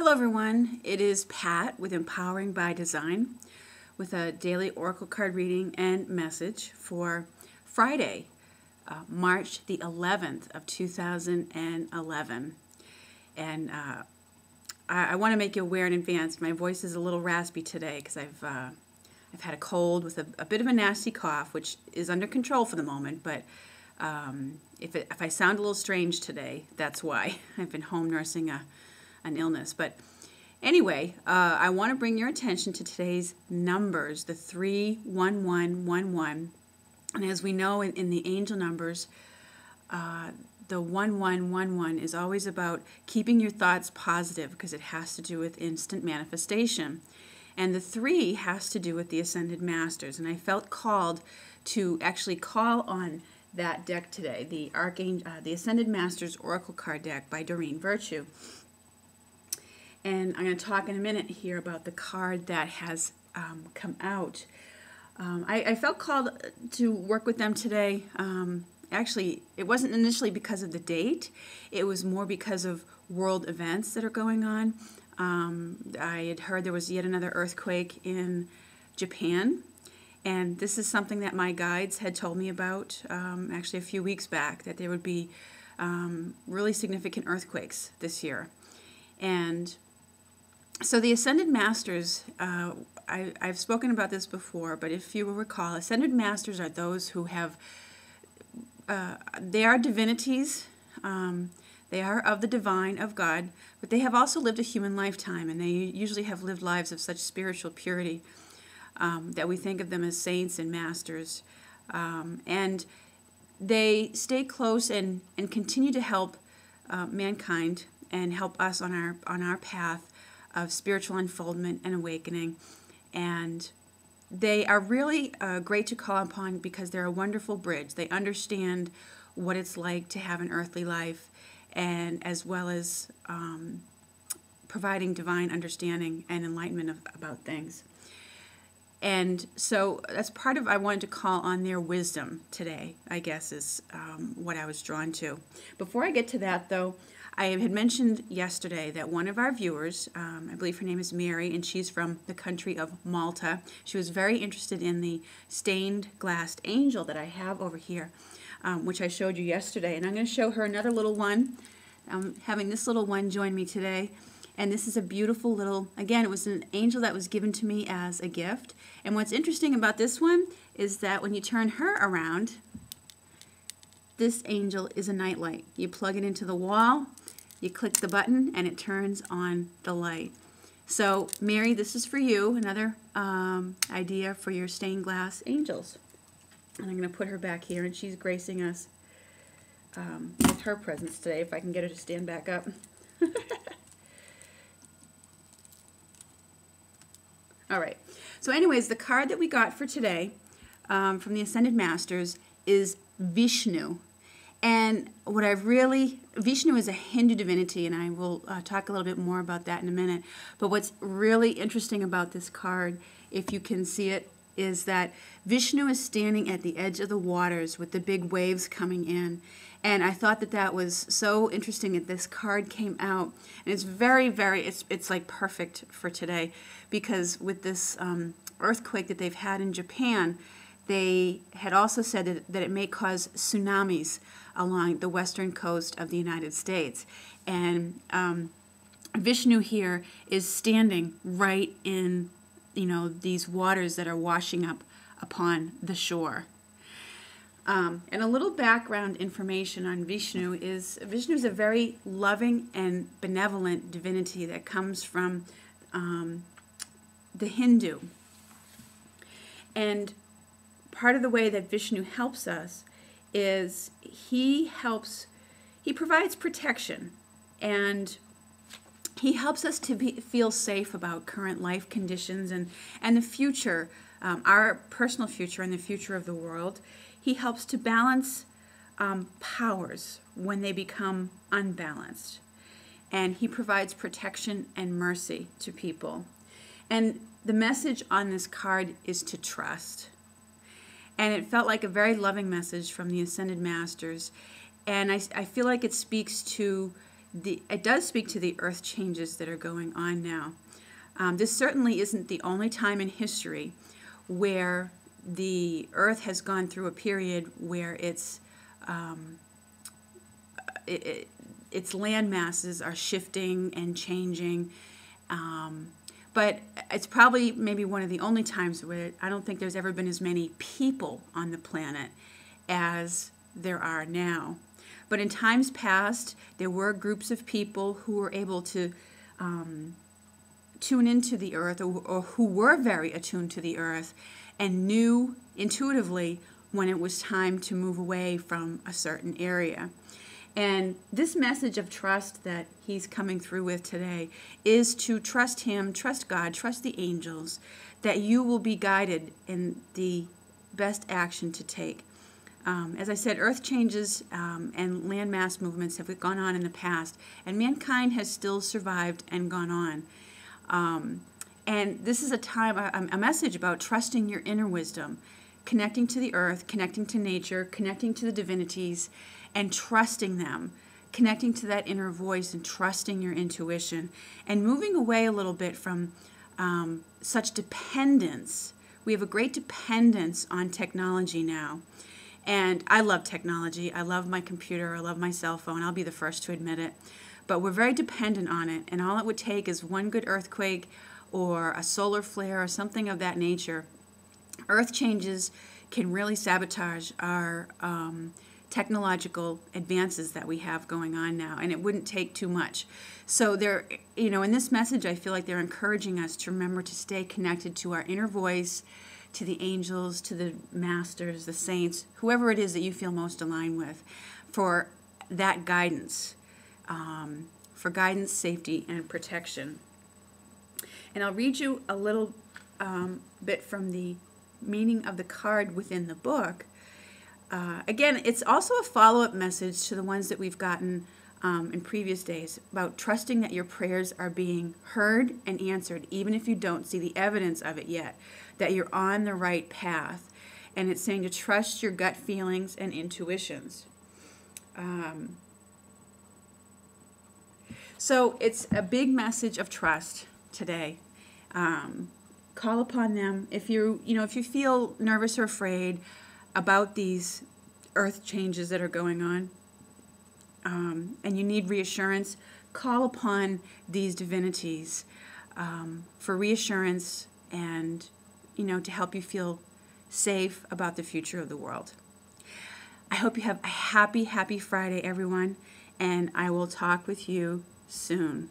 Hello everyone, it is Pat with Empowering by Design with a daily Oracle card reading and message for Friday, March the 11th of 2011. And I want to make you aware in advance, my voice is a little raspy today because I've had a cold with a bit of a nasty cough, which is under control for the moment, but if I sound a little strange today, that's why. I've been home nursing an illness. But anyway, I want to bring your attention to today's numbers, the 31111. And as we know in the angel numbers, the 1111 is always about keeping your thoughts positive because it has to do with instant manifestation. And the 3 has to do with the Ascended Masters. And I felt called to actually call on that deck today, the Ascended Masters Oracle card deck by Doreen Virtue. And I'm going to talk in a minute here about the card that has come out. I felt called to work with them today. Actually, it wasn't initially because of the date. It was more because of world events that are going on. I had heard there was yet another earthquake in Japan. And this is something that my guides had told me about actually a few weeks back, that there would be really significant earthquakes this year. And so the Ascended Masters, I've spoken about this before, but if you will recall, Ascended Masters are those who have, they are divinities, they are of the divine, of God, but they have also lived a human lifetime, and they usually have lived lives of such spiritual purity that we think of them as saints and masters. And they stay close and continue to help mankind and help us on our path of spiritual unfoldment and awakening. And they are really great to call upon because they're a wonderful bridge. They understand what it's like to have an earthly life, and as well as providing divine understanding and enlightenment about things. And so that's part of, I wanted to call on their wisdom today, I guess, is what I was drawn to. Before I get to that, though, I had mentioned yesterday that one of our viewers, I believe her name is Mary, and she's from the country of Malta. She was very interested in the stained glass angel that I have over here, which I showed you yesterday. And I'm going to show her another little one. I'm having this little one join me today. And this is a beautiful little, again, it was an angel that was given to me as a gift. And what's interesting about this one is that when you turn her around, this angel is a nightlight. You plug it into the wall, you click the button, and it turns on the light. So, Mary, this is for you, another idea for your stained glass angels. And I'm going to put her back here, and she's gracing us with her presence today, if I can get her to stand back up. All right. So anyways, the card that we got for today from the Ascended Masters is Vishnu. And what Vishnu is a Hindu divinity, and I will talk a little bit more about that in a minute. But what's really interesting about this card, if you can see it, is that Vishnu is standing at the edge of the waters with the big waves coming in. And I thought that was so interesting that this card came out. And it's it's like perfect for today, because with this earthquake that they've had in Japan, they had also said that it may cause tsunamis along the western coast of the United States. And Vishnu here is standing right in, these waters that are washing up upon the shore. And a little background information on Vishnu is a very loving and benevolent divinity that comes from the Hindu. And part of the way that Vishnu helps us is he provides protection, and he helps us to feel safe about current life conditions and the future, our personal future and the future of the world. He helps to balance powers when they become unbalanced. And he provides protection and mercy to people. And the message on this card is to trust. And it felt like a very loving message from the Ascended Masters. And I feel like it speaks to it does speak to the earth changes that are going on now. This certainly isn't the only time in history where the earth has gone through a period where its land masses are shifting and changing. But it's probably maybe one of the only times where I don't think there's ever been as many people on the planet as there are now. But in times past, there were groups of people who were able to tune into the earth, or who were very attuned to the earth and knew intuitively when it was time to move away from a certain area. And this message of trust that he's coming through with today is to trust him, trust God, trust the angels, that you will be guided in the best action to take. As I said, earth changes and landmass movements have gone on in the past, and mankind has still survived and gone on. And this is a message about trusting your inner wisdom, connecting to the earth, connecting to nature, connecting to the divinities, and trusting them, connecting to that inner voice and trusting your intuition, and moving away a little bit from such dependence. We have a great dependence on technology now. And I love technology. I love my computer. I love my cell phone. I'll be the first to admit it. But we're very dependent on it. And all it would take is one good earthquake or a solar flare or something of that nature. Earth changes can really sabotage our technological advances that we have going on now. And it wouldn't take too much. So they're, in this message, I feel like they're encouraging us to remember to stay connected to our inner voice, to the angels, to the masters, the saints, whoever it is that you feel most aligned with, for that guidance, for guidance, safety, and protection. And I'll read you a little bit from the meaning of the card within the book. Again, it's also a follow-up message to the ones that we've gotten in previous days about trusting that your prayers are being heard and answered, even if you don't see the evidence of it yet, that you're on the right path. And it's saying to trust your gut feelings and intuitions. So it's a big message of trust today. Call upon them. If you feel nervous or afraid about these earth changes that are going on, and you need reassurance, call upon these divinities for reassurance and to help you feel safe about the future of the world. I hope you have a happy, happy Friday, everyone, and I will talk with you soon.